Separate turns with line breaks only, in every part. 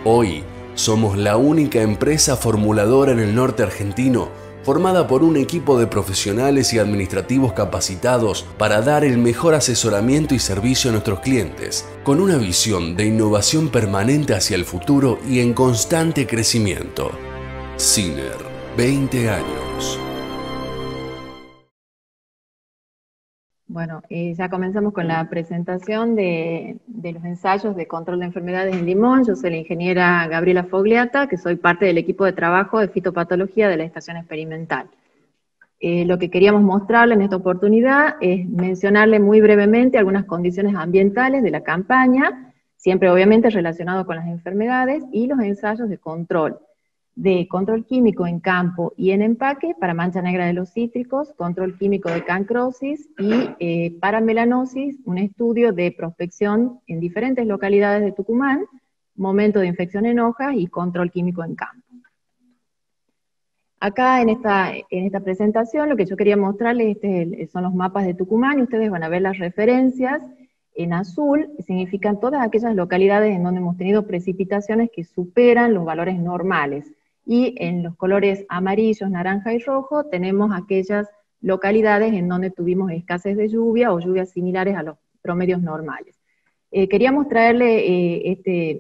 Hoy somos la única empresa formuladora en el norte argentino formada por un equipo de profesionales y administrativos capacitados para dar el mejor asesoramiento y servicio a nuestros clientes, con una visión de innovación permanente hacia el futuro y en constante crecimiento. Siner, 20 años.
Bueno, ya comenzamos con la presentación de los ensayos de control de enfermedades en limón. Yo soy la ingeniera Gabriela Fogliata, que soy parte del equipo de trabajo de fitopatología de la estación experimental. Lo que queríamos mostrarle en esta oportunidad es mencionarle muy brevemente algunas condiciones ambientales de la campaña, siempre obviamente relacionado con las enfermedades, y los ensayos de control químico en campo y en empaque para mancha negra de los cítricos, control químico de cancrosis y para melanosis, un estudio de prospección en diferentes localidades de Tucumán, momento de infección en hojas y control químico en campo. Acá en esta presentación lo que yo quería mostrarles son los mapas de Tucumán y ustedes van a ver las referencias. En azul significan todas aquellas localidades en donde hemos tenido precipitaciones que superan los valores normales. Y en los colores amarillos, naranja y rojo tenemos aquellas localidades en donde tuvimos escasez de lluvia o lluvias similares a los promedios normales. Queríamos traerle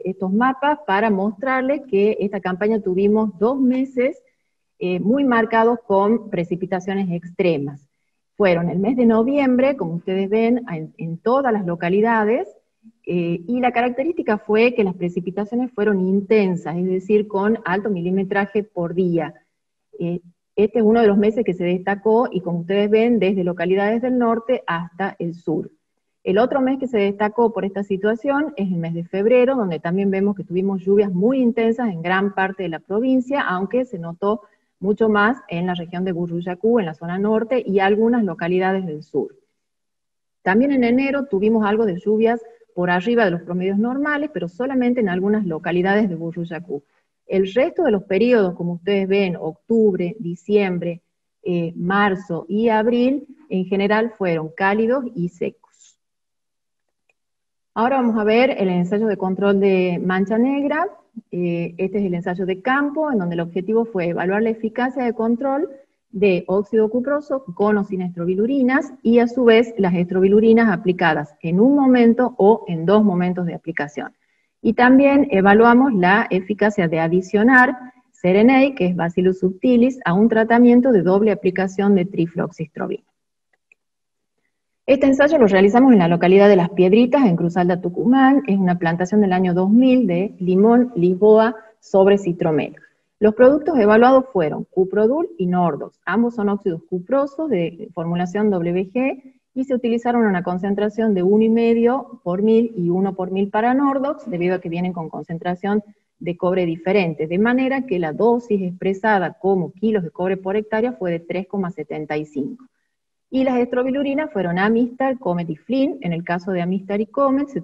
estos mapas para mostrarles que esta campaña tuvimos 2 meses muy marcados con precipitaciones extremas. Fueron el mes de noviembre, como ustedes ven, en todas las localidades, y la característica fue que las precipitaciones fueron intensas, es decir, con alto milimetraje por día. Este es uno de los meses que se destacó, y como ustedes ven, desde localidades del norte hasta el sur. El otro mes que se destacó por esta situación es el mes de febrero, donde también vemos que tuvimos lluvias muy intensas en gran parte de la provincia, aunque se notó mucho más en la región de Buruyacú, en la zona norte, y algunas localidades del sur. También en enero tuvimos algo de lluvias por arriba de los promedios normales, pero solamente en algunas localidades de Buruyacú. El resto de los periodos, como ustedes ven, octubre, diciembre, marzo y abril, en general fueron cálidos y secos. Ahora vamos a ver el ensayo de control de mancha negra. Este es el ensayo de campo, en donde el objetivo fue evaluar la eficacia de control de óxido cuproso con o sin estrobilurinas, y a su vez las estrobilurinas aplicadas en un momento o en 2 momentos de aplicación. Y también evaluamos la eficacia de adicionar Serenade, que es Bacillus subtilis, a un tratamiento de doble aplicación de trifloxystrobina. Este ensayo lo realizamos en la localidad de Las Piedritas, en Cruz Alta, Tucumán. Es una plantación del año 2000 de limón Lisboa sobre citromelo. Los productos evaluados fueron Cuprodul y Nordox. Ambos son óxidos cuprosos de formulación WG y se utilizaron una concentración de 1,5 por 1000 y 1 por 1000 para Nordox, debido a que vienen con concentración de cobre diferente, de manera que la dosis expresada como kilos de cobre por hectárea fue de 3,75. Y las estrobilurinas fueron Amistar, Comet y Flynn. En el caso de Amistar y Comet se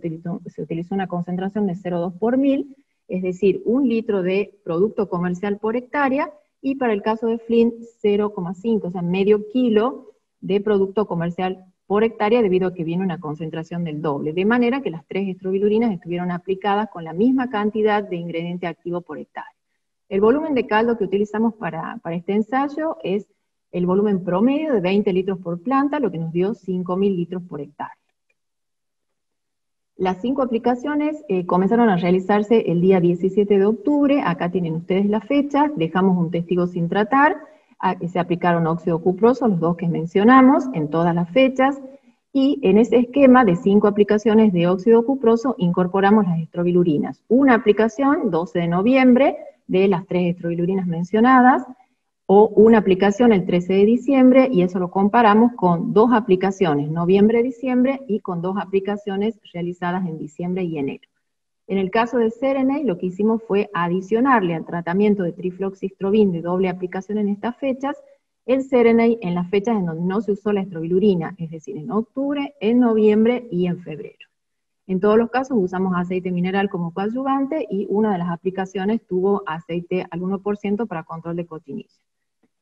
utilizó una concentración de 0,2 por 1000, es decir, 1 litro de producto comercial por hectárea, y para el caso de Flynn 0,5, o sea, medio kilo de producto comercial por hectárea, debido a que viene una concentración del doble, de manera que las 3 estrobilurinas estuvieron aplicadas con la misma cantidad de ingrediente activo por hectárea. El volumen de caldo que utilizamos para este ensayo es el volumen promedio de 20 litros por planta, lo que nos dio 5.000 litros por hectárea. Las 5 aplicaciones comenzaron a realizarse el día 17 de octubre, acá tienen ustedes las fechas, dejamos un testigo sin tratar, se aplicaron óxido cuproso, los 2 que mencionamos, en todas las fechas, y en ese esquema de 5 aplicaciones de óxido cuproso incorporamos las estrobilurinas. Una aplicación, 12 de noviembre, de las 3 estrobilurinas mencionadas, o una aplicación el 13 de diciembre, y eso lo comparamos con 2 aplicaciones, noviembre-diciembre, y con 2 aplicaciones realizadas en diciembre y enero. En el caso de Serenade, lo que hicimos fue adicionarle al tratamiento de trifloxystrobin de doble aplicación en estas fechas, el Serenade en las fechas en donde no se usó la estrobilurina, es decir, en octubre, en noviembre y en febrero. En todos los casos usamos aceite mineral como coadyuvante, y una de las aplicaciones tuvo aceite al 1% para control de cochinilla.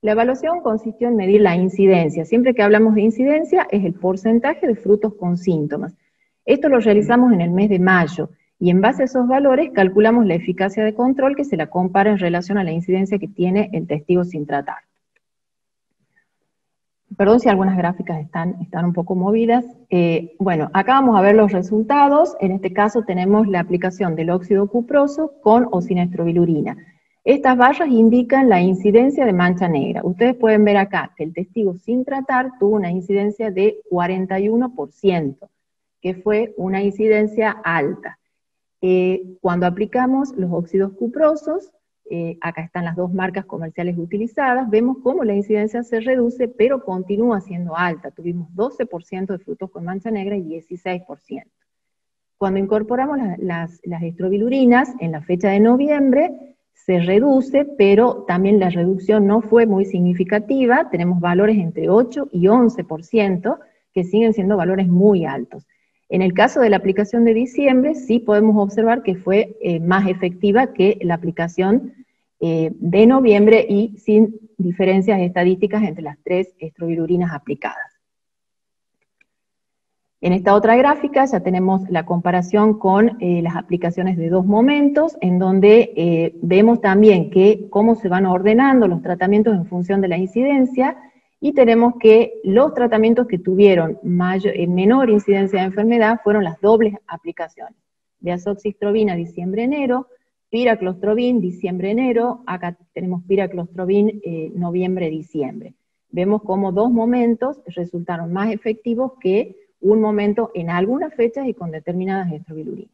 La evaluación consistió en medir la incidencia. Siempre que hablamos de incidencia es el porcentaje de frutos con síntomas. Esto lo realizamos en el mes de mayo, Y en base a esos valores calculamos la eficacia de control que se la compara en relación a la incidencia que tiene el testigo sin tratar. Perdón si algunas gráficas están un poco movidas. Bueno, acá vamos a ver los resultados. En este caso tenemos la aplicación del óxido cuproso con o sin estrobilurina. Estas barras indican la incidencia de mancha negra. Ustedes pueden ver acá que el testigo sin tratar tuvo una incidencia de 41%, que fue una incidencia alta. Cuando aplicamos los óxidos cuprosos, acá están las dos marcas comerciales utilizadas, vemos cómo la incidencia se reduce, pero continúa siendo alta. Tuvimos 12% de frutos con mancha negra y 16%. Cuando incorporamos las estrobilurinas en la fecha de noviembre, se reduce, pero también la reducción no fue muy significativa. Tenemos valores entre 8 y 11%, que siguen siendo valores muy altos. En el caso de la aplicación de diciembre, sí podemos observar que fue más efectiva que la aplicación de noviembre y sin diferencias estadísticas entre las 3 estrobilurinas aplicadas. En esta otra gráfica ya tenemos la comparación con las aplicaciones de 2 momentos, en donde vemos también cómo se van ordenando los tratamientos en función de la incidencia, y tenemos que los tratamientos que tuvieron menor incidencia de enfermedad fueron las dobles aplicaciones, de azoxystrobina diciembre-enero, piraclostrobin diciembre-enero, acá tenemos piraclostrobin noviembre-diciembre. Vemos cómo 2 momentos resultaron más efectivos que un momento en algunas fechas y con determinadas estrobilurinas.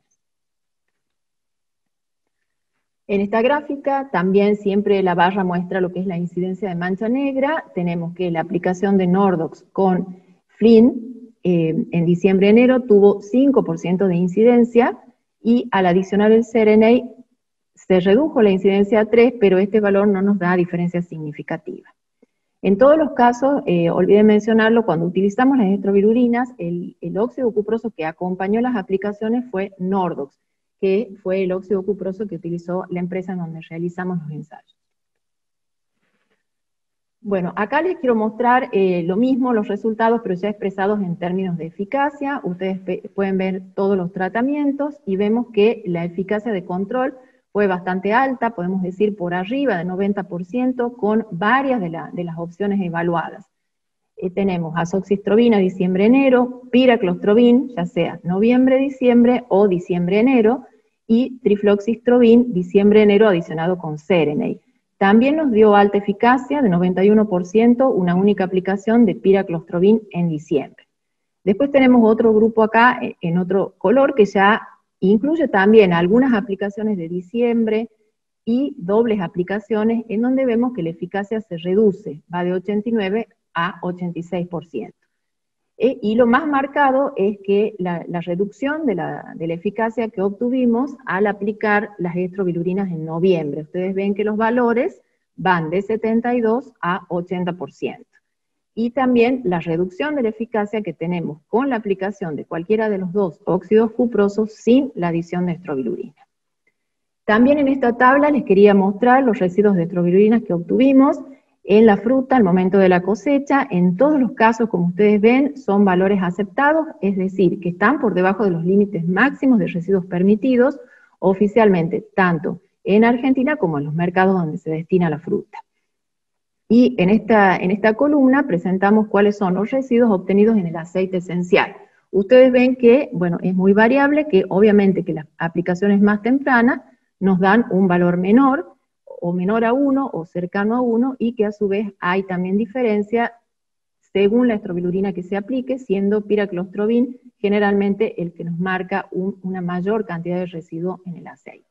En esta gráfica también siempre la barra muestra lo que es la incidencia de mancha negra. Tenemos que la aplicación de Nordox con Flynn en diciembre-enero tuvo 5% de incidencia, y al adicionar el Serenade se redujo la incidencia a 3, pero este valor no nos da diferencia significativa. En todos los casos, olvidé mencionarlo, cuando utilizamos las estrobilurinas, el óxido cuproso que acompañó las aplicaciones fue Nordox, que fue el óxido cuproso que utilizó la empresa en donde realizamos los ensayos. Bueno, acá les quiero mostrar lo mismo, los resultados, pero ya expresados en términos de eficacia. Ustedes pueden ver todos los tratamientos y vemos que la eficacia de control fue bastante alta, podemos decir por arriba del 90%, con varias de las opciones evaluadas. Tenemos azoxystrobina diciembre-enero, piraclostrobin, ya sea noviembre-diciembre o diciembre-enero, y trifloxystrobin diciembre-enero adicionado con Serenade. También nos dio alta eficacia de 91%, una única aplicación de piraclostrobin en diciembre. Después tenemos otro grupo acá, en otro color, que ya incluye también algunas aplicaciones de diciembre y dobles aplicaciones, en donde vemos que la eficacia se reduce, va de 89 a 86%. Y lo más marcado es que la reducción de la eficacia que obtuvimos al aplicar las estrobilurinas en noviembre. Ustedes ven que los valores van de 72 a 80%. Y también la reducción de la eficacia que tenemos con la aplicación de cualquiera de los 2 óxidos cuprosos sin la adición de estrobilurina. También en esta tabla les quería mostrar los residuos de estrobilurinas que obtuvimos en la fruta al momento de la cosecha. En todos los casos, como ustedes ven, son valores aceptados, es decir, que están por debajo de los límites máximos de residuos permitidos oficialmente, tanto en Argentina como en los mercados donde se destina la fruta. Y en esta columna presentamos cuáles son los residuos obtenidos en el aceite esencial. Ustedes ven que, bueno, es muy variable, que obviamente que las aplicaciones más tempranas nos dan un valor menor, o menor a 1, o cercano a 1, y que a su vez hay también diferencia según la estrobilurina que se aplique, siendo piraclostrobin generalmente el que nos marca una mayor cantidad de residuo en el aceite.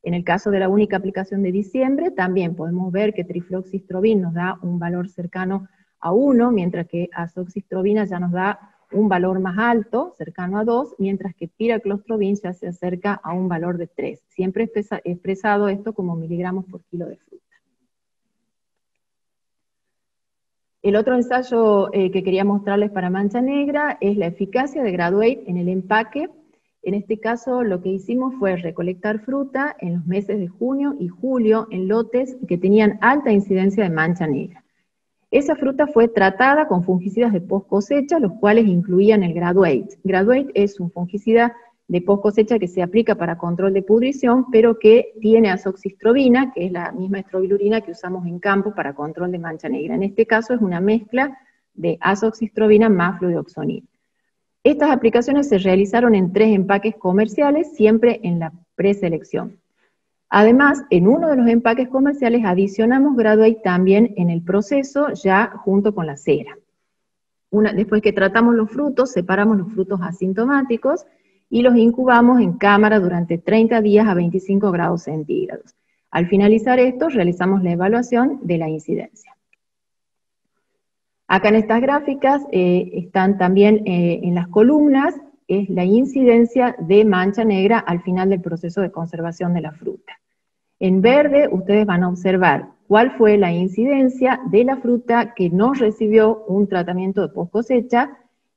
En el caso de la única aplicación de diciembre, también podemos ver que trifloxystrobin nos da un valor cercano a 1, mientras que azoxystrobina ya nos da un valor más alto, cercano a 2, mientras que piraclostrobin ya se acerca a un valor de 3. Siempre expresado esto como miligramos por kilo de fruta. El otro ensayo que quería mostrarles para mancha negra es la eficacia de Graduate en el empaque. En este caso lo que hicimos fue recolectar fruta en los meses de junio y julio en lotes que tenían alta incidencia de mancha negra. Esa fruta fue tratada con fungicidas de post cosecha, los cuales incluían el Graduate. Graduate es un fungicida de post cosecha que se aplica para control de pudrición, pero que tiene azoxastrobina, que es la misma estrobilurina que usamos en campo para control de mancha negra. En este caso es una mezcla de azoxastrobina más fludeoxonil. Estas aplicaciones se realizaron en 3 empaques comerciales, siempre en la preselección. Además, en uno de los empaques comerciales adicionamos Graduate también en el proceso, ya junto con la cera. Después que tratamos los frutos, separamos los frutos asintomáticos y los incubamos en cámara durante 30 días a 25 grados centígrados. Al finalizar esto, realizamos la evaluación de la incidencia. Acá en estas gráficas están también en las columnas, es la incidencia de mancha negra al final del proceso de conservación de la fruta. En verde ustedes van a observar cuál fue la incidencia de la fruta que no recibió un tratamiento de post cosecha,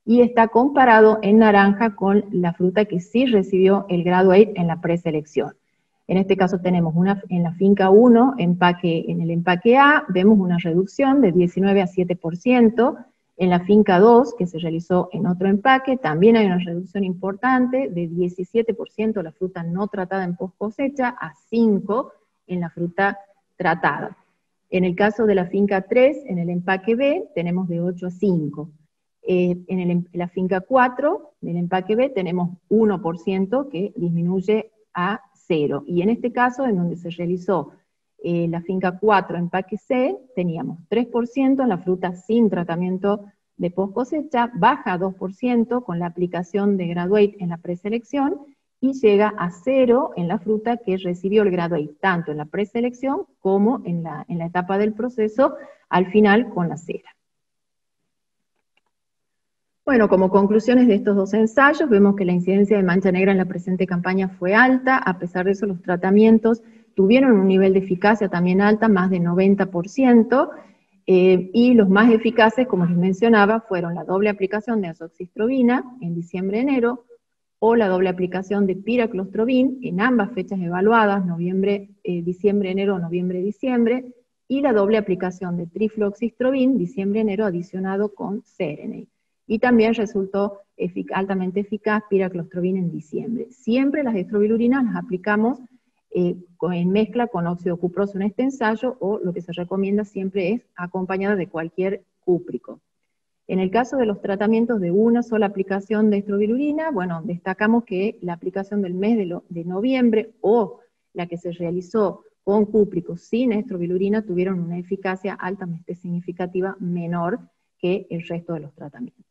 y está comparado en naranja con la fruta que sí recibió el Graduate en la preselección. En este caso tenemos en la finca 1, en el empaque A, vemos una reducción de 19 a 7%, en la finca 2, que se realizó en otro empaque, también hay una reducción importante de 17% de la fruta no tratada en post cosecha a 5% en la fruta tratada. En el caso de la finca 3, en el empaque B, tenemos de 8 a 5%. En la finca 4, del empaque B, tenemos 1% que disminuye a 0. Y en este caso, en donde se realizó la finca 4, empaque C, teníamos 3% en la fruta sin tratamiento de post cosecha, baja a 2% con la aplicación de Graduate en la preselección, y llega a 0 en la fruta que recibió el Graduate, tanto en la preselección como en la etapa del proceso, al final con la cera. Bueno, como conclusiones de estos 2 ensayos, vemos que la incidencia de mancha negra en la presente campaña fue alta. A pesar de eso, los tratamientos tuvieron un nivel de eficacia también alta, más de 90%, y los más eficaces, como les mencionaba, fueron la doble aplicación de azoxastrobina en diciembre-enero, o la doble aplicación de piraclostrobin en ambas fechas evaluadas, diciembre-enero o noviembre-diciembre, y la doble aplicación de trifloxastrobin, diciembre-enero, adicionado con Serenade. Y también resultó altamente eficaz piraclostrobin en diciembre. Siempre las estrobilurinas las aplicamos en mezcla con óxido cuproso en este ensayo, o lo que se recomienda siempre es acompañada de cualquier cúprico. En el caso de los tratamientos de una sola aplicación de estrobilurina, bueno, destacamos que la aplicación del mes de noviembre o la que se realizó con cúprico sin estrobilurina tuvieron una eficacia altamente significativa menor que el resto de los tratamientos.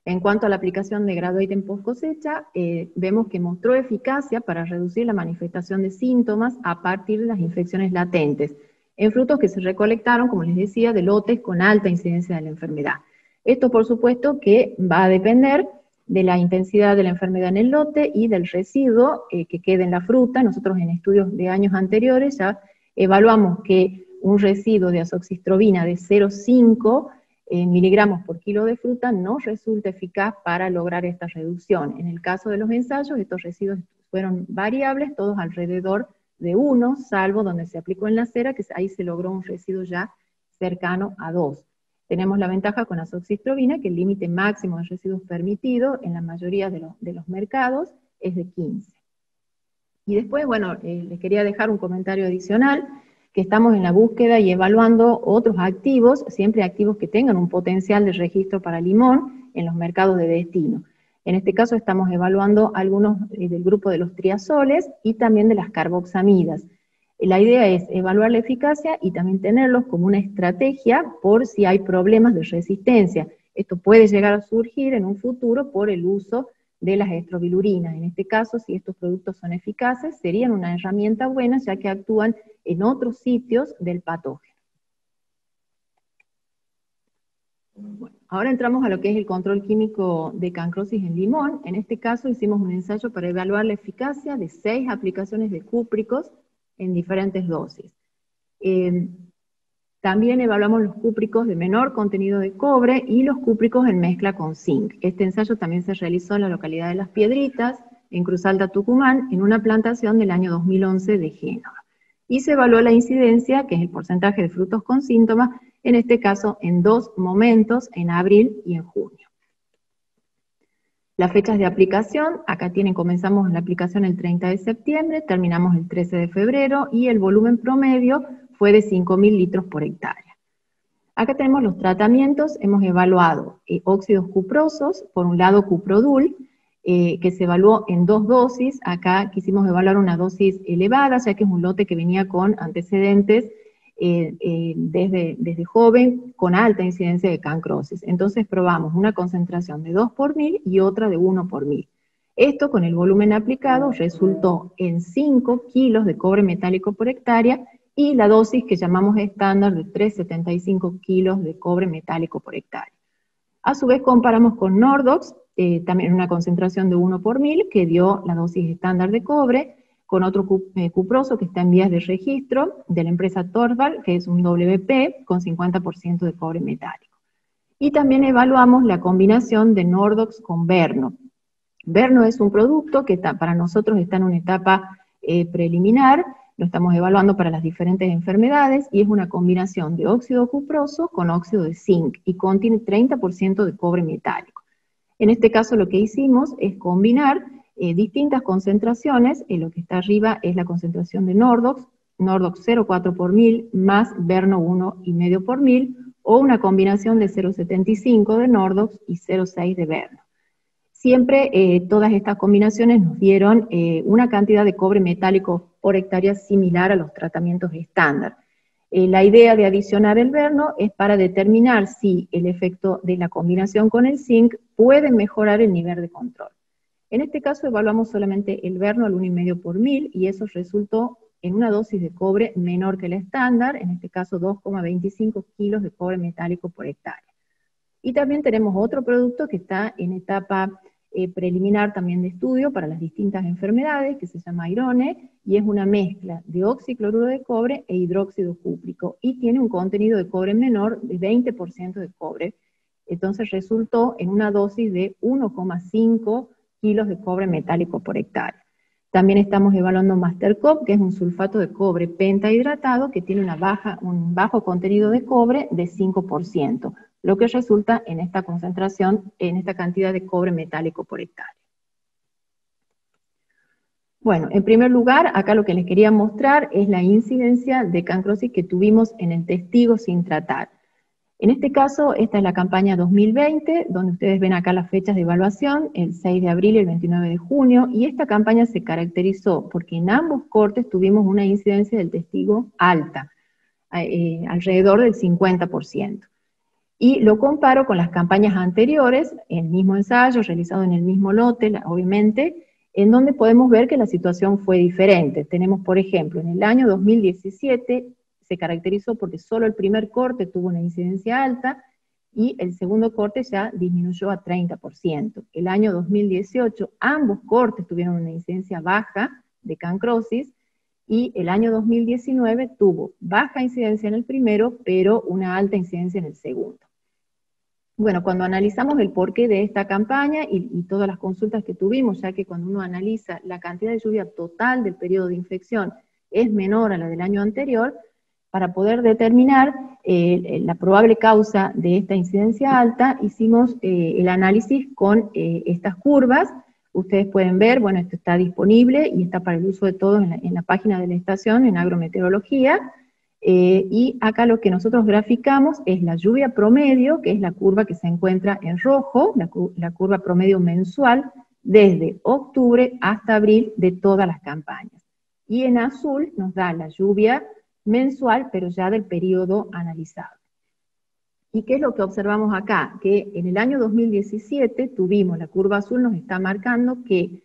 En cuanto a la aplicación de Graduate en post cosecha, vemos que mostró eficacia para reducir la manifestación de síntomas a partir de las infecciones latentes, en frutos que se recolectaron, como les decía, de lotes con alta incidencia de la enfermedad. Esto, por supuesto, que va a depender de la intensidad de la enfermedad en el lote y del residuo que quede en la fruta. Nosotros en estudios de años anteriores ya evaluamos que un residuo de azoxastrobina de 0,5 miligramos por kilo de fruta no resulta eficaz para lograr esta reducción. En el caso de los ensayos, estos residuos fueron variables, todos alrededor de 1, salvo donde se aplicó en la cera, que ahí se logró un residuo ya cercano a 2. Tenemos la ventaja con azoxastrobina, que el límite máximo de residuos permitido en la mayoría de los mercados es de 15. Y después, bueno, les quería dejar un comentario adicional, que estamos en la búsqueda y evaluando otros activos, siempre activos que tengan un potencial de registro para limón en los mercados de destino. En este caso estamos evaluando algunos del grupo de los triazoles y también de las carboxamidas. La idea es evaluar la eficacia y también tenerlos como una estrategia por si hay problemas de resistencia. Esto puede llegar a surgir en un futuro por el uso de las estrobilurinas. En este caso, si estos productos son eficaces, serían una herramienta buena, ya que actúan en otros sitios del patógeno. Bueno, ahora entramos a lo que es el control químico de cancrosis en limón. En este caso hicimos un ensayo para evaluar la eficacia de 6 aplicaciones de cúpricos en diferentes dosis. También evaluamos los cúpricos de menor contenido de cobre y los cúpricos en mezcla con zinc. Este ensayo también se realizó en la localidad de Las Piedritas, en Cruz Alta, Tucumán, en una plantación del año 2011 de Génova. Y se evaluó la incidencia, que es el porcentaje de frutos con síntomas, en este caso en 2 momentos, en abril y en junio. Las fechas de aplicación, acá comenzamos la aplicación el 30 de septiembre, terminamos el 13 de febrero, y el volumen promedio fue de 5.000 litros por hectárea. Acá tenemos los tratamientos. Hemos evaluado óxidos cuprosos, por un lado Cuprodul, que se evaluó en 2 dosis. Acá quisimos evaluar una dosis elevada, ya que es un lote que venía con antecedentes desde joven, con alta incidencia de cancrosis. Entonces probamos una concentración de 2 por 1000 y otra de 1 por 1000. Esto, con el volumen aplicado, resultó en 5 kilos de cobre metálico por hectárea, y la dosis que llamamos estándar de 3,75 kilos de cobre metálico por hectárea. A su vez comparamos con Nordox, también una concentración de 1 por 1000, que dio la dosis estándar de cobre, con otro cuproso que está en vías de registro, de la empresa Torvald, que es un WP, con 50% de cobre metálico. Y también evaluamos la combinación de Nordox con Verno. Verno es un producto que para nosotros está en una etapa preliminar. Lo estamos evaluando para las diferentes enfermedades, y es una combinación de óxido cuproso con óxido de zinc, y contiene 30% de cobre metálico. En este caso lo que hicimos es combinar distintas concentraciones. Lo que está arriba es la concentración de Nordox 0,4 por 1000 más Verno 1,5 por 1000, o una combinación de 0,75 de Nordox y 0,6 de Verno. Siempre todas estas combinaciones nos dieron una cantidad de cobre metálico por hectárea similar a los tratamientos estándar. La idea de adicionar el Verno es para determinar si el efecto de la combinación con el zinc puede mejorar el nivel de control. En este caso evaluamos solamente el Verno al 1,5 por 1000, y eso resultó en una dosis de cobre menor que la estándar, en este caso 2,25 kilos de cobre metálico por hectárea. Y también tenemos otro producto que está en etapa preliminar también de estudio para las distintas enfermedades, que se llama Irone, y es una mezcla de oxicloruro de cobre e hidróxido cúprico, y tiene un contenido de cobre menor de 20% de cobre. Entonces resultó en una dosis de 1,5 kilos de cobre metálico por hectárea. También estamos evaluando Mastercop, que es un sulfato de cobre pentahidratado que tiene un bajo contenido de cobre de 5%, lo que resulta en esta concentración, en esta cantidad de cobre metálico por hectárea. Bueno, en primer lugar, acá lo que les quería mostrar es la incidencia de cancrosis que tuvimos en el testigo sin tratar. En este caso, esta es la campaña 2020, donde ustedes ven acá las fechas de evaluación, el 6 de abril y el 29 de junio, y esta campaña se caracterizó porque en ambos cortes tuvimos una incidencia del testigo alta, alrededor del 50%. Y lo comparo con las campañas anteriores, el mismo ensayo realizado en el mismo lote, obviamente, en donde podemos ver que la situación fue diferente. Tenemos, por ejemplo, en el año 2017, se caracterizó porque solo el primer corte tuvo una incidencia alta, y el segundo corte ya disminuyó a 30%. El año 2018, ambos cortes tuvieron una incidencia baja de cancrosis, y el año 2019 tuvo baja incidencia en el primero, pero una alta incidencia en el segundo. Bueno, cuando analizamos el porqué de esta campaña y todas las consultas que tuvimos, ya que cuando uno analiza la cantidad de lluvia total del periodo de infección es menor a la del año anterior, para poder determinar la probable causa de esta incidencia alta, hicimos el análisis con estas curvas. Ustedes pueden ver, bueno, esto está disponible y está para el uso de todos en la página de la estación, en agrometeorología. Y acá lo que nosotros graficamos es la lluvia promedio, que es la curva que se encuentra en rojo, la curva promedio mensual, desde octubre hasta abril de todas las campañas. Y en azul nos da la lluvia mensual, pero ya del periodo analizado. ¿Y qué es lo que observamos acá? Que en el año 2017 tuvimos, la curva azul nos está marcando que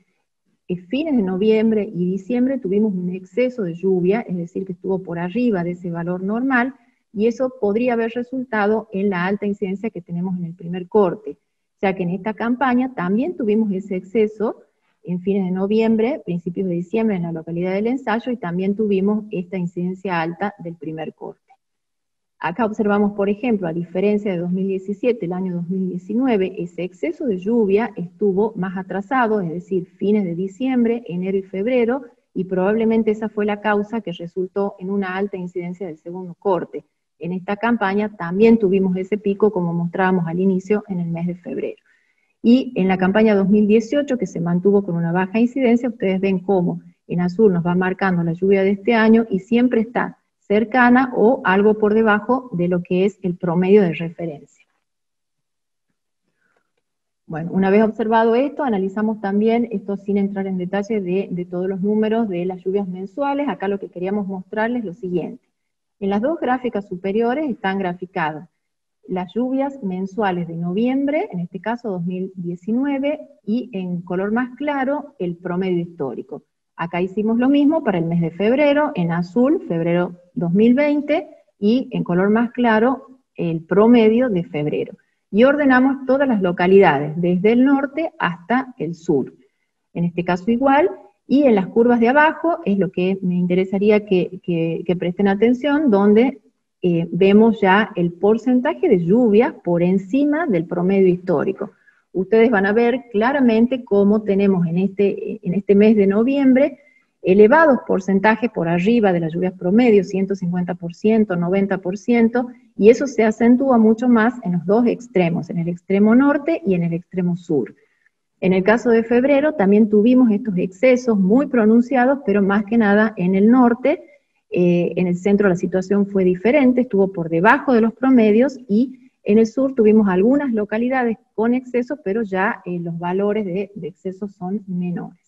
fines de noviembre y diciembre tuvimos un exceso de lluvia, es decir, que estuvo por arriba de ese valor normal, y eso podría haber resultado en la alta incidencia que tenemos en el primer corte, ya que en esta campaña también tuvimos ese exceso en fines de noviembre, principios de diciembre en la localidad del ensayo, y también tuvimos esta incidencia alta del primer corte. Acá observamos, por ejemplo, a diferencia de 2017, el año 2019, ese exceso de lluvia estuvo más atrasado, es decir, fines de diciembre, enero y febrero, y probablemente esa fue la causa que resultó en una alta incidencia del segundo corte. En esta campaña también tuvimos ese pico, como mostrábamos al inicio, en el mes de febrero. Y en la campaña 2018, que se mantuvo con una baja incidencia, ustedes ven cómo en azul nos va marcando la lluvia de este año y siempre está cercana o algo por debajo de lo que es el promedio de referencia. Bueno, una vez observado esto, analizamos también, esto sin entrar en detalle de todos los números de las lluvias mensuales. Acá lo que queríamos mostrarles es lo siguiente. En las dos gráficas superiores están graficadas las lluvias mensuales de noviembre, en este caso 2019, y en color más claro el promedio histórico. Acá hicimos lo mismo para el mes de febrero, en azul, febrero 2020, y en color más claro el promedio de febrero. Y ordenamos todas las localidades, desde el norte hasta el sur. En este caso igual, y en las curvas de abajo es lo que me interesaría que presten atención, donde vemos ya el porcentaje de lluvia por encima del promedio histórico. Ustedes van a ver claramente cómo tenemos en este mes de noviembre elevados porcentajes por arriba de las lluvias promedio, 150%, 90%, y eso se acentúa mucho más en los dos extremos, en el extremo norte y en el extremo sur. En el caso de febrero también tuvimos estos excesos muy pronunciados, pero más que nada en el norte. En el centro la situación fue diferente, estuvo por debajo de los promedios, y en el sur tuvimos algunas localidades con excesos, pero ya los valores de excesos son menores.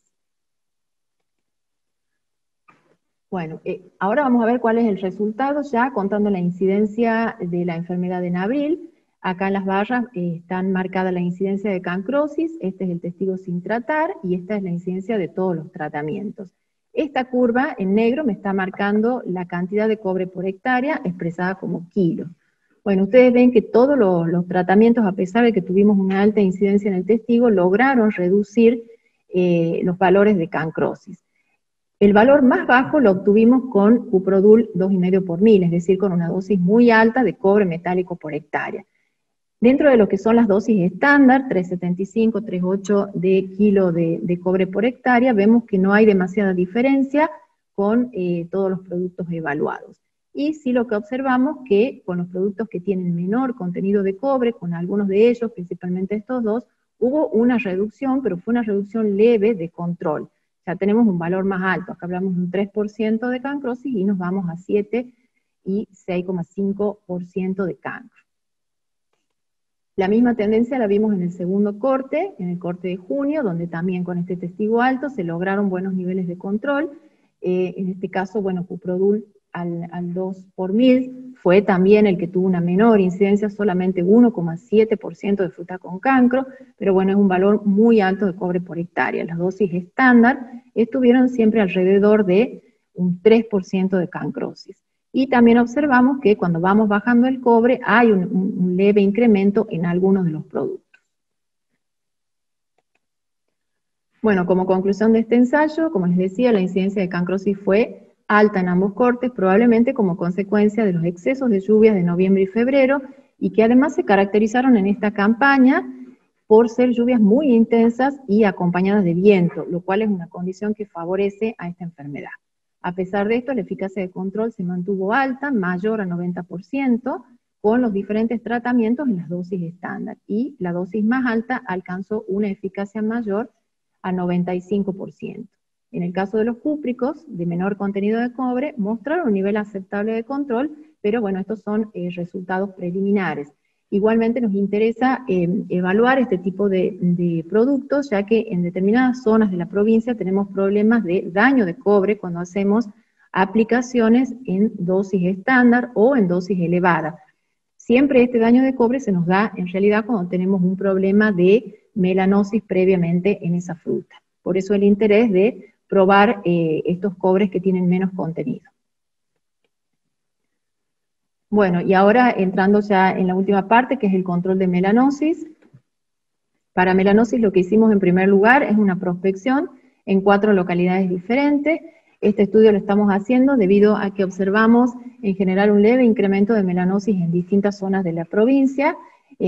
Bueno, ahora vamos a ver cuál es el resultado, ya contando la incidencia de la enfermedad en abril. Acá en las barras están marcadas la incidencia de cancrosis, este es el testigo sin tratar, y esta es la incidencia de todos los tratamientos. Esta curva en negro me está marcando la cantidad de cobre por hectárea expresada como kilo. Bueno, ustedes ven que todos los tratamientos, a pesar de que tuvimos una alta incidencia en el testigo, lograron reducir los valores de cancrosis. El valor más bajo lo obtuvimos con Cuprodul 2,5 por mil, es decir, con una dosis muy alta de cobre metálico por hectárea. Dentro de lo que son las dosis estándar, 3,75, 3,8 de kilo de cobre por hectárea, vemos que no hay demasiada diferencia con todos los productos evaluados. Y sí lo que observamos que con los productos que tienen menor contenido de cobre, con algunos de ellos, principalmente estos dos, hubo una reducción, pero fue una reducción leve de control. Ya tenemos un valor más alto, acá hablamos de un 3% de cancrosis y nos vamos a 7 y 6,5% de cancro. La misma tendencia la vimos en el segundo corte, en el corte de junio, donde también con este testigo alto se lograron buenos niveles de control. En este caso, bueno, Cuprodul al 2 por mil fue también el que tuvo una menor incidencia, solamente 1,7% de fruta con cancro, pero bueno, es un valor muy alto de cobre por hectárea. Las dosis estándar estuvieron siempre alrededor de un 3% de cancrosis. Y también observamos que cuando vamos bajando el cobre hay un leve incremento en algunos de los productos. Bueno, como conclusión de este ensayo, como les decía, la incidencia de cancrosis fue alta en ambos cortes, probablemente como consecuencia de los excesos de lluvias de noviembre y febrero, y que además se caracterizaron en esta campaña por ser lluvias muy intensas y acompañadas de viento, lo cual es una condición que favorece a esta enfermedad. A pesar de esto, la eficacia de control se mantuvo alta, mayor a 90%, con los diferentes tratamientos en las dosis estándar, y la dosis más alta alcanzó una eficacia mayor a 95%. En el caso de los cúpricos, de menor contenido de cobre, mostraron un nivel aceptable de control, pero bueno, estos son resultados preliminares. Igualmente nos interesa evaluar este tipo de productos, ya que en determinadas zonas de la provincia tenemos problemas de daño de cobre cuando hacemos aplicaciones en dosis estándar o en dosis elevada. Siempre este daño de cobre se nos da en realidad cuando tenemos un problema de melanosis previamente en esa fruta. Por eso el interés de probar estos cobres que tienen menos contenido. Bueno, y ahora entrando ya en la última parte, que es el control de melanosis. Para melanosis lo que hicimos en primer lugar es una prospección en 4 localidades diferentes. Este estudio lo estamos haciendo debido a que observamos en general un leve incremento de melanosis en distintas zonas de la provincia.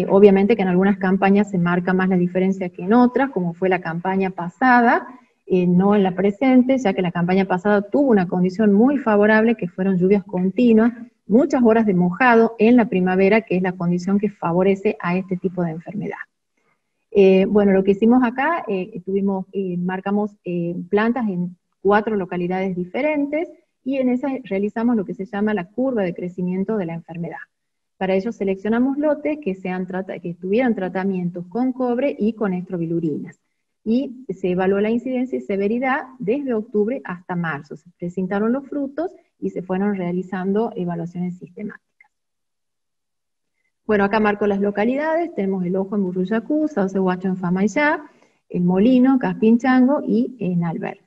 Obviamente que en algunas campañas se marca más la diferencia que en otras, como fue la campaña pasada, no en la presente, ya que la campaña pasada tuvo una condición muy favorable, que fueron lluvias continuas, muchas horas de mojado en la primavera, que es la condición que favorece a este tipo de enfermedad. Bueno, lo que hicimos acá, marcamos plantas en 4 localidades diferentes, y en esa realizamos lo que se llama la curva de crecimiento de la enfermedad. Para ello seleccionamos lotes que tuvieran tratamientos con cobre y con estrobilurinas. Y se evaluó la incidencia y severidad desde octubre hasta marzo. Se presentaron los frutos y se fueron realizando evaluaciones sistemáticas. Bueno, acá marco las localidades. Tenemos el Ojo en Buruyacú, Sauce Huacho en Famayá, el Molino, Caspinchango y en Alberdi.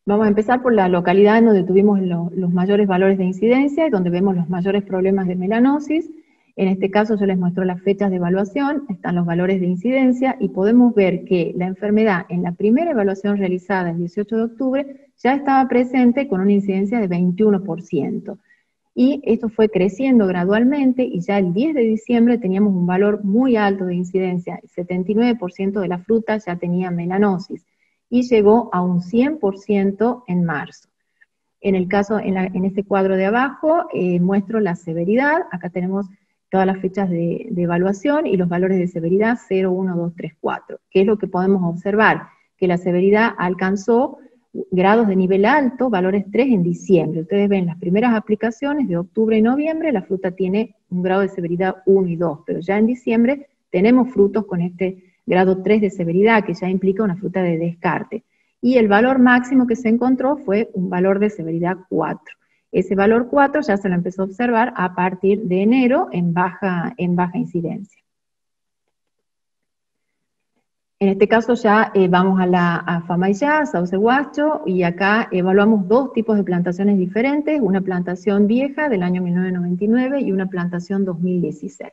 Vamos a empezar por la localidad en donde tuvimos los mayores valores de incidencia y donde vemos los mayores problemas de melanosis. En este caso yo les muestro las fechas de evaluación, están los valores de incidencia, y podemos ver que la enfermedad en la primera evaluación realizada el 18 de octubre ya estaba presente con una incidencia de 21%. Y esto fue creciendo gradualmente, y ya el 10 de diciembre teníamos un valor muy alto de incidencia, el 79% de la fruta ya tenía melanosis, y llegó a un 100% en marzo. En el caso, en este cuadro de abajo, muestro la severidad. Acá tenemos todas las fechas de evaluación y los valores de severidad 0, 1, 2, 3, 4. ¿Qué es lo que podemos observar? Que la severidad alcanzó grados de nivel alto, valores 3 en diciembre. Ustedes ven las primeras aplicaciones de octubre y noviembre, la fruta tiene un grado de severidad 1 y 2, pero ya en diciembre tenemos frutos con este grado 3 de severidad, que ya implica una fruta de descarte. Y el valor máximo que se encontró fue un valor de severidad 4. Ese valor 4 ya se lo empezó a observar a partir de enero en baja incidencia. En este caso ya vamos a Famayá, Sauce Huacho, y acá evaluamos 2 tipos de plantaciones diferentes, una plantación vieja del año 1999 y una plantación 2016.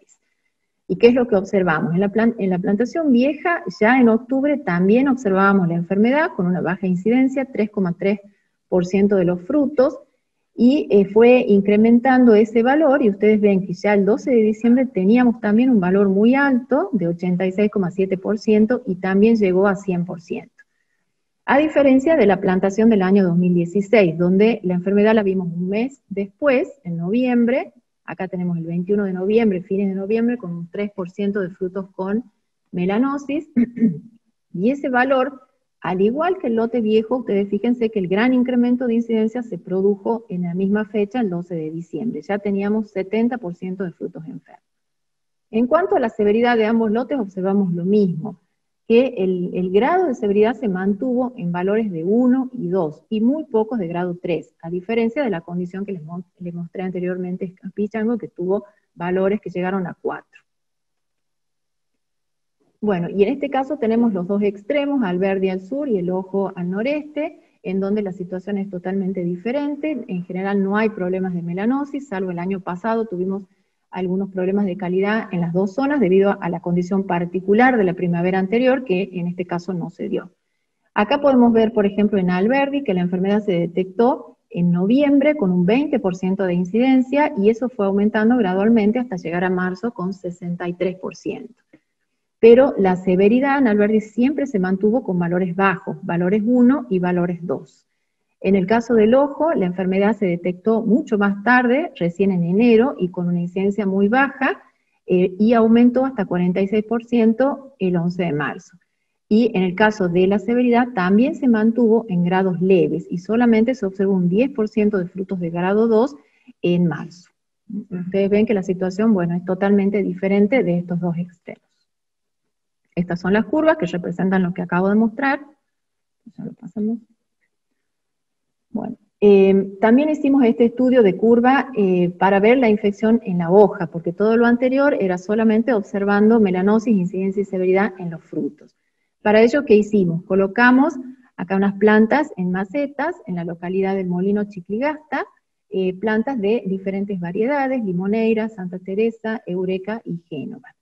¿Y qué es lo que observamos? En la plantación vieja, ya en octubre también observábamos la enfermedad con una baja incidencia, 3,3% de los frutos, y fue incrementando ese valor, y ustedes ven que ya el 12 de diciembre teníamos también un valor muy alto, de 86,7%, y también llegó a 100%. A diferencia de la plantación del año 2016, donde la enfermedad la vimos un mes después, en noviembre. Acá tenemos el 21 de noviembre, fines de noviembre, con un 3% de frutos con melanosis, y ese valor, al igual que el lote viejo, ustedes fíjense que el gran incremento de incidencia se produjo en la misma fecha, el 12 de diciembre, ya teníamos 70% de frutos enfermos. En cuanto a la severidad de ambos lotes, observamos lo mismo, que el grado de severidad se mantuvo en valores de 1 y 2, y muy pocos de grado 3, a diferencia de la condición que les mostré anteriormente, Caspinchango, que tuvo valores que llegaron a 4. Bueno, y en este caso tenemos los 2 extremos, Alberdi al sur y el Ojo al noreste, en donde la situación es totalmente diferente. En general no hay problemas de melanosis, salvo el año pasado tuvimos algunos problemas de calidad en las 2 zonas debido a la condición particular de la primavera anterior, que en este caso no se dio. Acá podemos ver, por ejemplo, en Alberdi, que la enfermedad se detectó en noviembre con un 20% de incidencia, y eso fue aumentando gradualmente hasta llegar a marzo con 63%. Pero la severidad en Alberdi siempre se mantuvo con valores bajos, valores 1 y valores 2. En el caso del ojo, la enfermedad se detectó mucho más tarde, recién en enero, y con una incidencia muy baja, y aumentó hasta 46% el 11 de marzo. Y en el caso de la severidad también se mantuvo en grados leves, y solamente se observó un 10% de frutos de grado 2 en marzo. Ustedes ven que la situación, bueno, es totalmente diferente de estos 2 extremos. Estas son las curvas que representan lo que acabo de mostrar. Ya lo pasamos. Bueno, también hicimos este estudio de curva para ver la infección en la hoja, porque todo lo anterior era solamente observando melanosis, incidencia y severidad en los frutos. Para ello, ¿qué hicimos? Colocamos acá unas plantas en macetas, en la localidad del Molino Chicligasta, plantas de diferentes variedades, Limoneira, Santa Teresa, Eureka y Génova.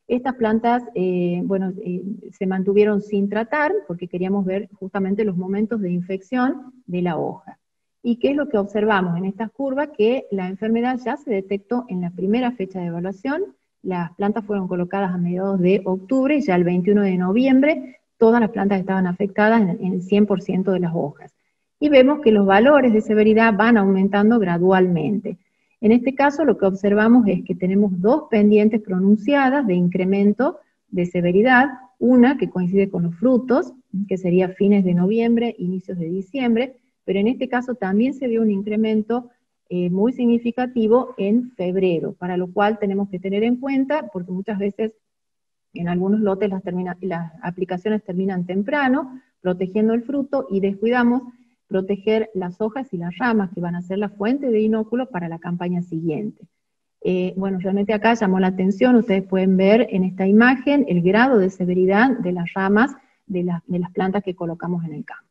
Estas plantas, se mantuvieron sin tratar, porque queríamos ver justamente los momentos de infección de la hoja. ¿Y qué es lo que observamos en estas curvas? Que la enfermedad ya se detectó en la primera fecha de evaluación. Las plantas fueron colocadas a mediados de octubre, y ya el 21 de noviembre todas las plantas estaban afectadas en el 100% de las hojas. Y vemos que los valores de severidad van aumentando gradualmente. En este caso lo que observamos es que tenemos dos pendientes pronunciadas de incremento de severidad, una que coincide con los frutos, que sería fines de noviembre, inicios de diciembre, pero en este caso también se vio un incremento muy significativo en febrero, para lo cual tenemos que tener en cuenta, porque muchas veces en algunos lotes las aplicaciones terminan temprano, protegiendo el fruto, y descuidamos proteger las hojas y las ramas, que van a ser la fuente de inóculo para la campaña siguiente. Bueno, realmente acá llamó la atención, ustedes pueden ver en esta imagen el grado de severidad de las ramas de las plantas que colocamos en el campo.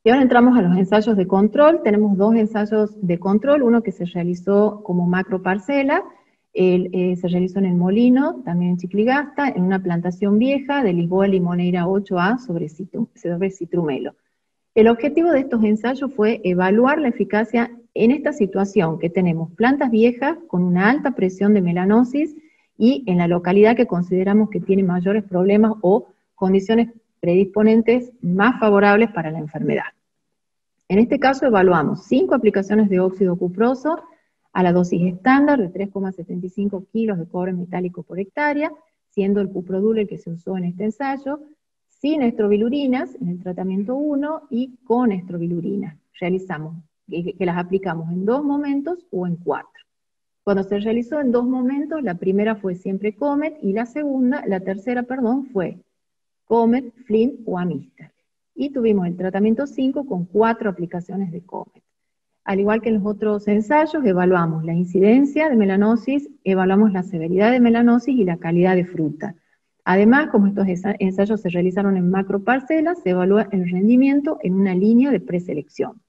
Y ahora entramos a los ensayos de control. Tenemos dos ensayos de control, uno que se realizó como macro parcela, se realizó en el Molino, también en Chicligasta, en una plantación vieja de Lisboa Limoneira 8A sobre citrumelo. El objetivo de estos ensayos fue evaluar la eficacia en esta situación, que tenemos plantas viejas con una alta presión de melanosis y en la localidad que consideramos que tiene mayores problemas o condiciones predisponentes más favorables para la enfermedad. En este caso evaluamos 5 aplicaciones de óxido cuproso a la dosis estándar de 3,75 kilos de cobre metálico por hectárea, siendo el cuprodul el que se usó en este ensayo, sin estrobilurinas en el tratamiento 1 y con estrobilurinas. Realizamos, que las aplicamos en 2 momentos o en 4. Cuando se realizó en 2 momentos, la primera fue siempre Comet y la tercera fue Comet, Flint o Amistar. Y tuvimos el tratamiento 5 con 4 aplicaciones de Comet. Al igual que en los otros ensayos, evaluamos la incidencia de melanosis, evaluamos la severidad de melanosis y la calidad de fruta. Además, como estos ensayos se realizaron en macroparcelas, se evalúa el rendimiento en una línea de preselección.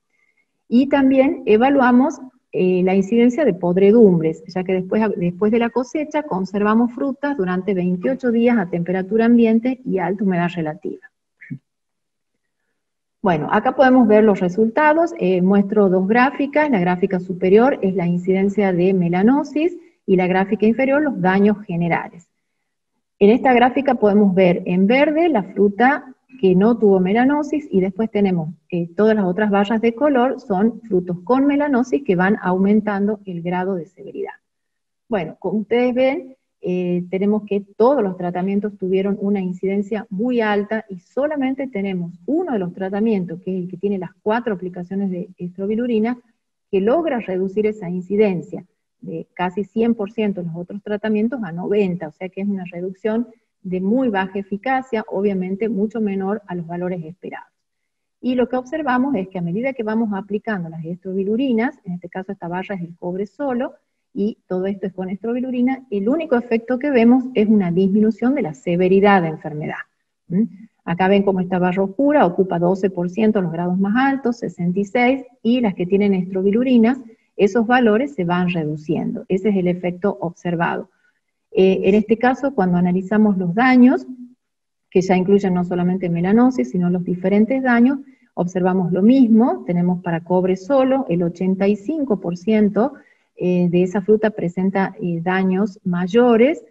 Y también evaluamos la incidencia de podredumbres, ya que después de la cosecha conservamos frutas durante 28 días a temperatura ambiente y alta humedad relativa. Bueno, acá podemos ver los resultados, muestro dos gráficas. La gráfica superior es la incidencia de melanosis y la gráfica inferior los daños generales. En esta gráfica podemos ver en verde la fruta que no tuvo melanosis, y después tenemos todas las otras barras de color son frutos con melanosis que van aumentando el grado de severidad. Bueno, como ustedes ven, tenemos que todos los tratamientos tuvieron una incidencia muy alta, y solamente tenemos uno de los tratamientos, que es el que tiene las 4 aplicaciones de estrobilurina, que logra reducir esa incidencia de casi 100% en los otros tratamientos a 90%, o sea que es una reducción de muy baja eficacia, obviamente mucho menor a los valores esperados. Y lo que observamos es que a medida que vamos aplicando las estrobilurinas, en este caso esta barra es el cobre solo, y todo esto es con estrobilurina, el único efecto que vemos es una disminución de la severidad de enfermedad. Acá ven como esta barra oscura ocupa 12% los grados más altos, 66%, y las que tienen estrobilurinas, esos valores se van reduciendo. Ese es el efecto observado. En este caso, cuando analizamos los daños, que ya incluyen no solamente melanosis, sino los diferentes daños, observamos lo mismo. Tenemos para cobre solo el 85% de esa fruta presenta daños mayores,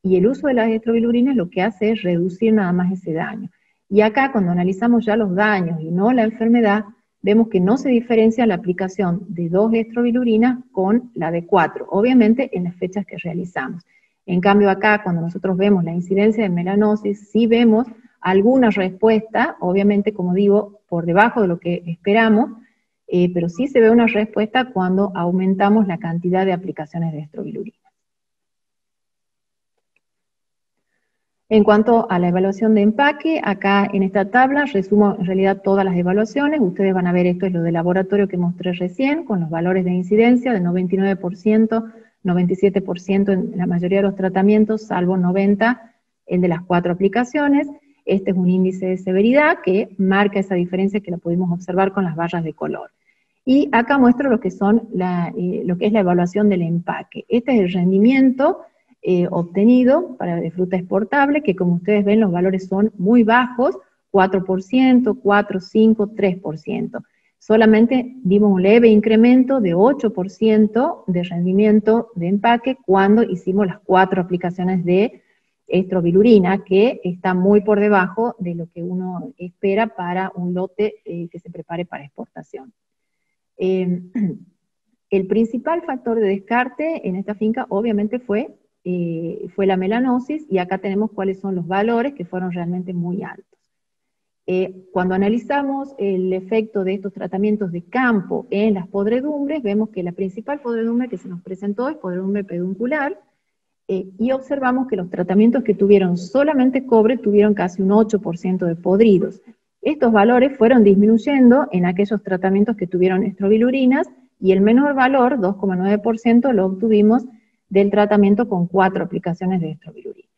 y el uso de las estrobilurinas lo que hace es reducir nada más ese daño. Y acá, cuando analizamos ya los daños y no la enfermedad, vemos que no se diferencia la aplicación de 2 estrobilurinas con la de 4, obviamente en las fechas que realizamos. En cambio acá, cuando nosotros vemos la incidencia de melanosis, sí vemos alguna respuesta, obviamente, como digo, por debajo de lo que esperamos, pero sí se ve una respuesta cuando aumentamos la cantidad de aplicaciones de estrobilurina. En cuanto a la evaluación de empaque, acá en esta tabla resumo en realidad todas las evaluaciones. Ustedes van a ver, esto es lo de laboratorio que mostré recién, con los valores de incidencia de 99%, 97% en la mayoría de los tratamientos, salvo 90% el de las 4 aplicaciones. Este es un índice de severidad que marca esa diferencia que la pudimos observar con las barras de color. Y acá muestro lo que es la evaluación del empaque. Este es el rendimiento obtenido de fruta exportable, que como ustedes ven los valores son muy bajos, 4%, 4, 5, 3%. Solamente vimos un leve incremento de 8% de rendimiento de empaque cuando hicimos las 4 aplicaciones de estrobilurina, que está muy por debajo de lo que uno espera para un lote que se prepare para exportación. El principal factor de descarte en esta finca obviamente fue la melanosis, y acá tenemos cuáles son los valores que fueron realmente muy altos. Cuando analizamos el efecto de estos tratamientos de campo en las podredumbres, vemos que la principal podredumbre que se nos presentó es podredumbre peduncular, y observamos que los tratamientos que tuvieron solamente cobre tuvieron casi un 8% de podridos. Estos valores fueron disminuyendo en aquellos tratamientos que tuvieron estrobilurinas, y el menor valor, 2,9%, lo obtuvimos del tratamiento con 4 aplicaciones de estrobilurina.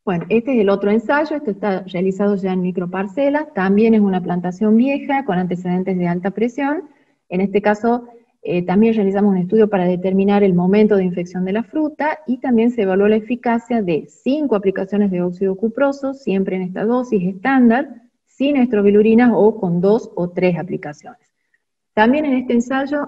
Bueno, este es el otro ensayo, este está realizado ya en microparcelas, también es una plantación vieja con antecedentes de alta presión. En este caso también realizamos un estudio para determinar el momento de infección de la fruta, y también se evaluó la eficacia de 5 aplicaciones de óxido cuproso, siempre en esta dosis estándar, sin estrobilurinas o con 2 o 3 aplicaciones. También en este ensayo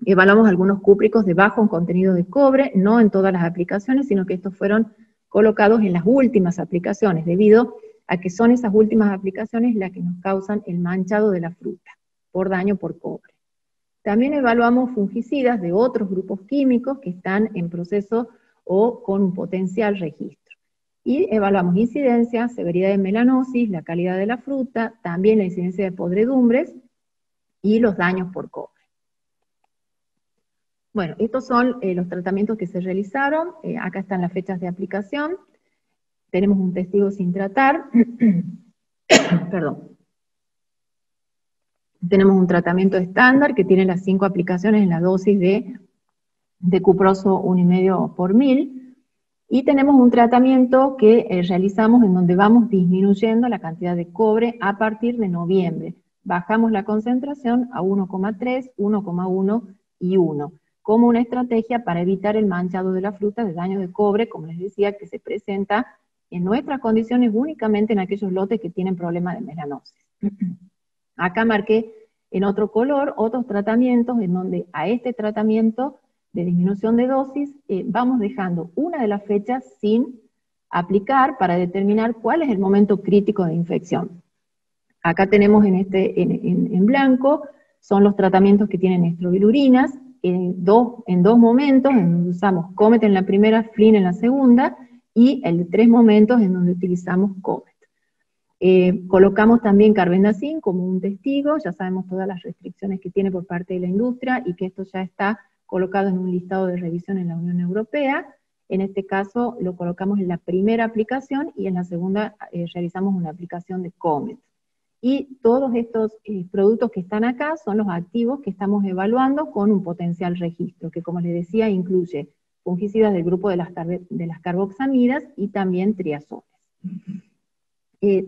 evaluamos algunos cúpricos de bajo contenido de cobre, no en todas las aplicaciones, sino que estos fueron colocados en las últimas aplicaciones, debido a que son esas últimas aplicaciones las que nos causan el manchado de la fruta, por daño por cobre. También evaluamos fungicidas de otros grupos químicos que están en proceso o con un potencial registro. Y evaluamos incidencia, severidad de melanosis, la calidad de la fruta, también la incidencia de podredumbres y los daños por cobre. Bueno, estos son los tratamientos que se realizaron. Acá están las fechas de aplicación. Tenemos un testigo sin tratar. Perdón. Tenemos un tratamiento estándar que tiene las 5 aplicaciones en la dosis de cuproso 1,5 por mil. Y tenemos un tratamiento que realizamos en donde vamos disminuyendo la cantidad de cobre a partir de noviembre. Bajamos la concentración a 1,3, 1,1 y 1, como una estrategia para evitar el manchado de la fruta de daño de cobre, como les decía, que se presenta en nuestras condiciones únicamente en aquellos lotes que tienen problemas de melanosis. Acá marqué en otro color otros tratamientos en donde a este tratamiento de disminución de dosis vamos dejando una de las fechas sin aplicar para determinar cuál es el momento crítico de infección. Acá tenemos en blanco, son los tratamientos que tienen estrobilurinas, en dos momentos, en donde usamos Comet en la primera, Flin en la segunda, y el de 3 momentos en donde utilizamos Comet. Colocamos también carbendazim como un testigo, ya sabemos todas las restricciones que tiene por parte de la industria, y que esto ya está colocado en un listado de revisión en la Unión Europea. En este caso lo colocamos en la primera aplicación, y en la segunda realizamos una aplicación de Comet. Y todos estos productos que están acá son los activos que estamos evaluando con un potencial registro, que como les decía incluye fungicidas del grupo de las carboxamidas y también triazoles.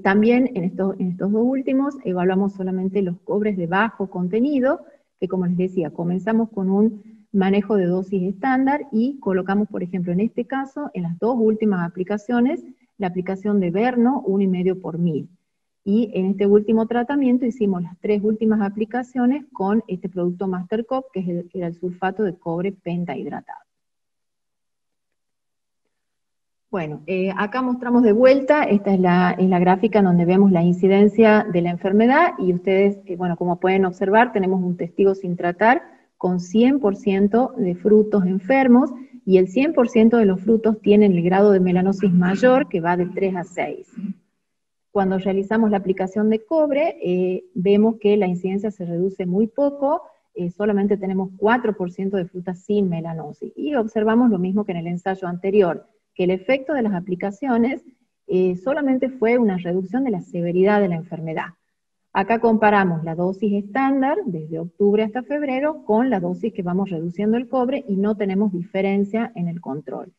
También en estos 2 últimos evaluamos solamente los cobres de bajo contenido, que como les decía, comenzamos con un manejo de dosis estándar y colocamos, por ejemplo, en este caso, en las 2 últimas aplicaciones, la aplicación de Verno 1,5 por mil. Y en este último tratamiento hicimos las 3 últimas aplicaciones con este producto Mastercop, que era el sulfato de cobre pentahidratado. Bueno, acá mostramos de vuelta, esta es la gráfica en donde vemos la incidencia de la enfermedad, y ustedes, bueno, como pueden observar, tenemos un testigo sin tratar con 100% de frutos enfermos, y el 100% de los frutos tienen el grado de melanosis mayor, que va de 3 a 6. Cuando realizamos la aplicación de cobre, vemos que la incidencia se reduce muy poco, solamente tenemos 4% de frutas sin melanosis, y observamos lo mismo que en el ensayo anterior, que el efecto de las aplicaciones solamente fue una reducción de la severidad de la enfermedad. Acá comparamos la dosis estándar, desde octubre hasta febrero, con la dosis que vamos reduciendo el cobre, y no tenemos diferencia en el control.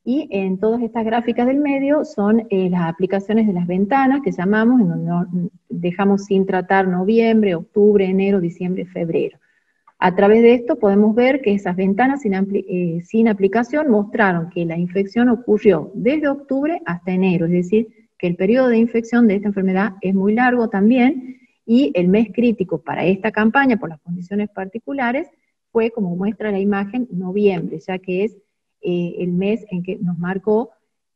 Y en todas estas gráficas del medio son las aplicaciones de las ventanas, que llamamos, en donde dejamos sin tratar noviembre, octubre, enero, diciembre, febrero. A través de esto podemos ver que esas ventanas sin aplicación mostraron que la infección ocurrió desde octubre hasta enero, es decir, que el periodo de infección de esta enfermedad es muy largo también, y el mes crítico para esta campaña, por las condiciones particulares, fue, como muestra la imagen, noviembre, ya que es el mes en que nos marcó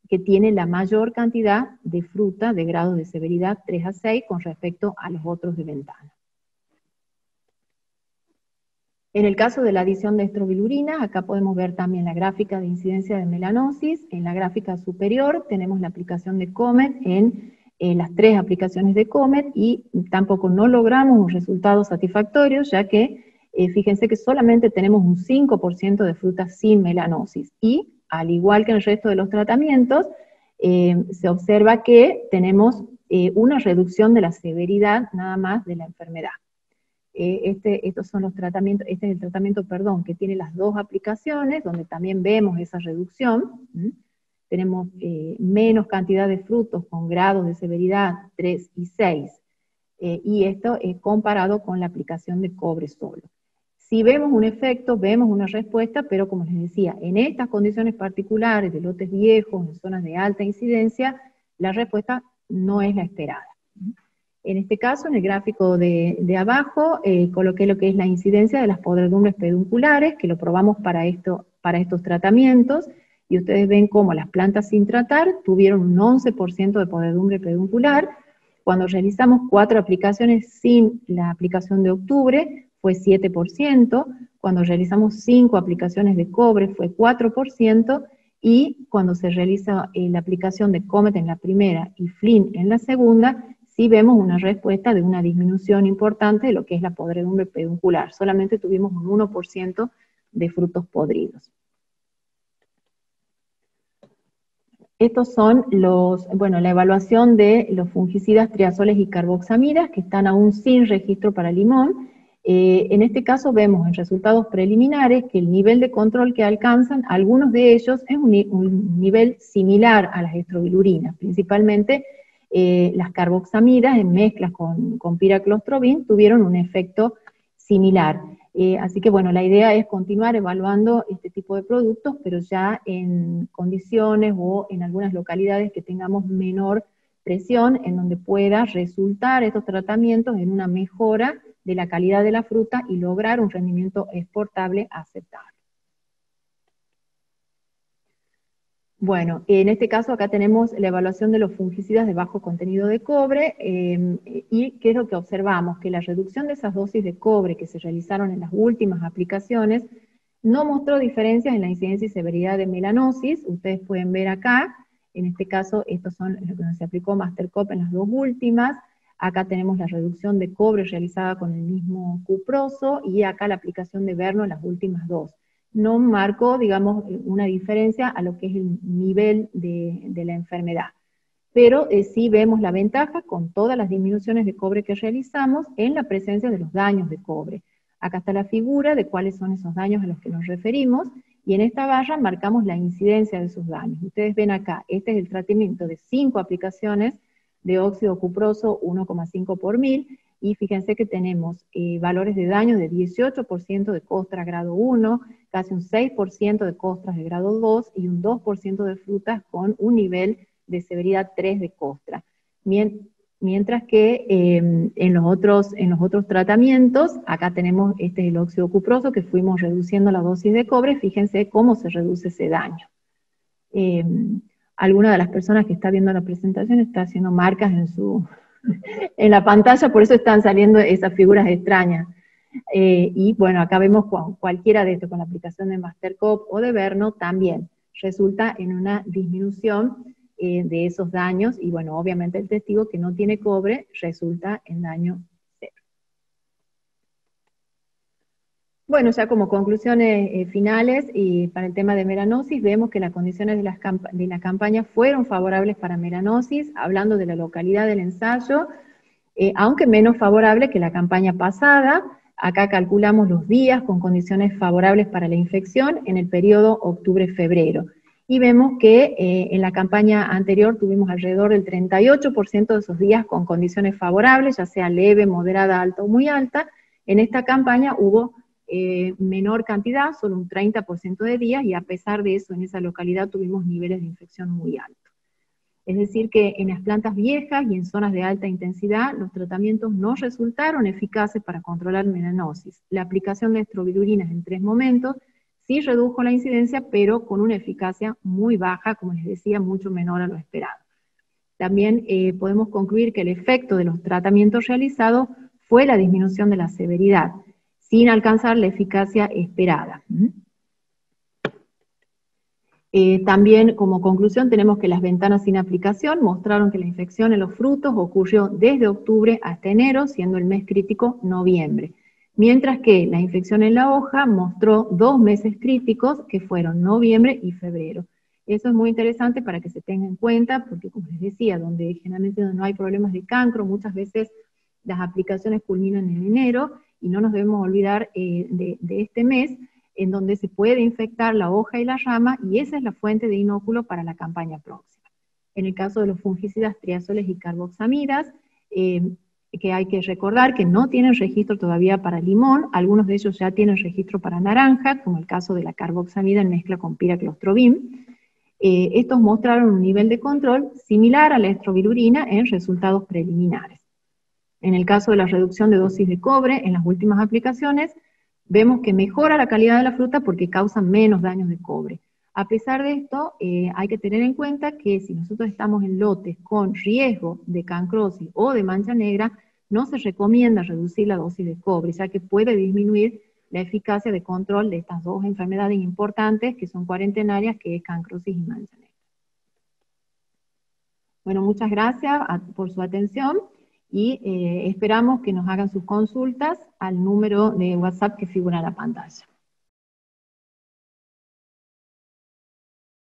que tiene la mayor cantidad de fruta de grados de severidad 3 a 6 con respecto a los otros de ventana. En el caso de la adición de estrobilurina, acá podemos ver también la gráfica de incidencia de melanosis. En la gráfica superior tenemos la aplicación de Comet en las 3 aplicaciones de Comet, y tampoco no logramos un resultado satisfactorio, ya que fíjense que solamente tenemos un 5% de frutas sin melanosis, y al igual que en el resto de los tratamientos, se observa que tenemos una reducción de la severidad nada más de la enfermedad. Estos son los tratamientos, este es el tratamiento, perdón, que tiene las 2 aplicaciones, donde también vemos esa reducción. Tenemos menos cantidad de frutos con grados de severidad 3 y 6, y esto es comparado con la aplicación de cobre solo. Si vemos un efecto, vemos una respuesta, pero como les decía, en estas condiciones particulares de lotes viejos, en zonas de alta incidencia, la respuesta no es la esperada. En este caso, en el gráfico de abajo, coloqué lo que es la incidencia de las podredumbres pedunculares, que lo probamos para estos tratamientos, y ustedes ven cómo las plantas sin tratar tuvieron un 11% de podredumbre peduncular. Cuando realizamos 4 aplicaciones sin la aplicación de octubre, fue 7%, cuando realizamos 5 aplicaciones de cobre fue 4%, y cuando se realiza la aplicación de Comet en la primera y Flynn en la segunda, sí vemos una respuesta de una disminución importante de lo que es la podredumbre peduncular. Solamente tuvimos un 1% de frutos podridos. Estos son la evaluación de los fungicidas triazoles y carboxamidas, que están aún sin registro para limón. En este caso vemos en resultados preliminares que el nivel de control que alcanzan, algunos de ellos, es un nivel similar a las estrobilurinas, principalmente las carboxamidas en mezclas con piraclostrobin tuvieron un efecto similar. Así que bueno, la idea es continuar evaluando este tipo de productos, pero ya en condiciones o en algunas localidades que tengamos menor presión, en donde pueda resultar estos tratamientos en una mejora de la calidad de la fruta y lograr un rendimiento exportable aceptable. Bueno, en este caso acá tenemos la evaluación de los fungicidas de bajo contenido de cobre, y ¿qué es lo que observamos? Que la reducción de esas dosis de cobre que se realizaron en las últimas aplicaciones no mostró diferencias en la incidencia y severidad de melanosis. Ustedes pueden ver acá, en este caso, estos son los que se aplicó Mastercop en las 2 últimas. Acá tenemos la reducción de cobre realizada con el mismo cuproso, y acá la aplicación de Verno en las últimas 2. No marcó, digamos, una diferencia a lo que es el nivel de la enfermedad. Pero sí vemos la ventaja con todas las disminuciones de cobre que realizamos en la presencia de los daños de cobre. Acá está la figura de cuáles son esos daños a los que nos referimos, y en esta barra marcamos la incidencia de esos daños. Ustedes ven acá, este es el tratamiento de 5 aplicaciones de óxido cuproso 1,5 por mil, y fíjense que tenemos valores de daño de 18% de costra grado 1, casi un 6% de costras de grado 2, y un 2% de frutas con un nivel de severidad 3 de costra. Mientras que en los otros tratamientos, acá tenemos el óxido cuproso, que fuimos reduciendo la dosis de cobre. Fíjense cómo se reduce ese daño. Alguna de las personas que está viendo la presentación está haciendo marcas en la pantalla, por eso están saliendo esas figuras extrañas. Y bueno, acá vemos cualquiera de estos, con la aplicación de Mastercop o de Verno, también resulta en una disminución de esos daños, y bueno, obviamente el testigo que no tiene cobre resulta en daño cero. Bueno, ya como conclusiones finales, y para el tema de melanosis, vemos que las condiciones de la campaña fueron favorables para melanosis, hablando de la localidad del ensayo, aunque menos favorable que la campaña pasada. Acá calculamos los días con condiciones favorables para la infección en el periodo octubre-febrero. Y vemos que en la campaña anterior tuvimos alrededor del 38% de esos días con condiciones favorables, ya sea leve, moderada, alta o muy alta. En esta campaña hubo menor cantidad, solo un 30% de días, y a pesar de eso en esa localidad tuvimos niveles de infección muy altos. Es decir que en las plantas viejas y en zonas de alta intensidad, los tratamientos no resultaron eficaces para controlar melanosis. La aplicación de estrobilurinas en 3 momentos sí redujo la incidencia, pero con una eficacia muy baja, como les decía, mucho menor a lo esperado. También podemos concluir que el efecto de los tratamientos realizados fue la disminución de la severidad, sin alcanzar la eficacia esperada. También como conclusión tenemos que las ventanas sin aplicación mostraron que la infección en los frutos ocurrió desde octubre hasta enero, siendo el mes crítico noviembre. Mientras que la infección en la hoja mostró 2 meses críticos, que fueron noviembre y febrero. Eso es muy interesante para que se tenga en cuenta, porque como les decía, donde generalmente no hay problemas de cancro, muchas veces las aplicaciones culminan en enero, y no nos debemos olvidar de este mes, en donde se puede infectar la hoja y la rama, y esa es la fuente de inóculo para la campaña próxima. En el caso de los fungicidas triazoles y carboxamidas, que hay que recordar que no tienen registro todavía para limón, algunos de ellos ya tienen registro para naranja, como el caso de la carboxamida en mezcla con piraclostrobin. Estos mostraron un nivel de control similar a la estrobilurina en resultados preliminares. En el caso de la reducción de dosis de cobre en las últimas aplicaciones, vemos que mejora la calidad de la fruta porque causa menos daños de cobre. A pesar de esto, hay que tener en cuenta que si nosotros estamos en lotes con riesgo de cancrosis o de mancha negra, no se recomienda reducir la dosis de cobre, ya que puede disminuir la eficacia de control de estas dos enfermedades importantes que son cuarentenarias, que es cancrosis y mancha negra. Bueno, muchas gracias por su atención y esperamos que nos hagan sus consultas al número de WhatsApp que figura en la pantalla.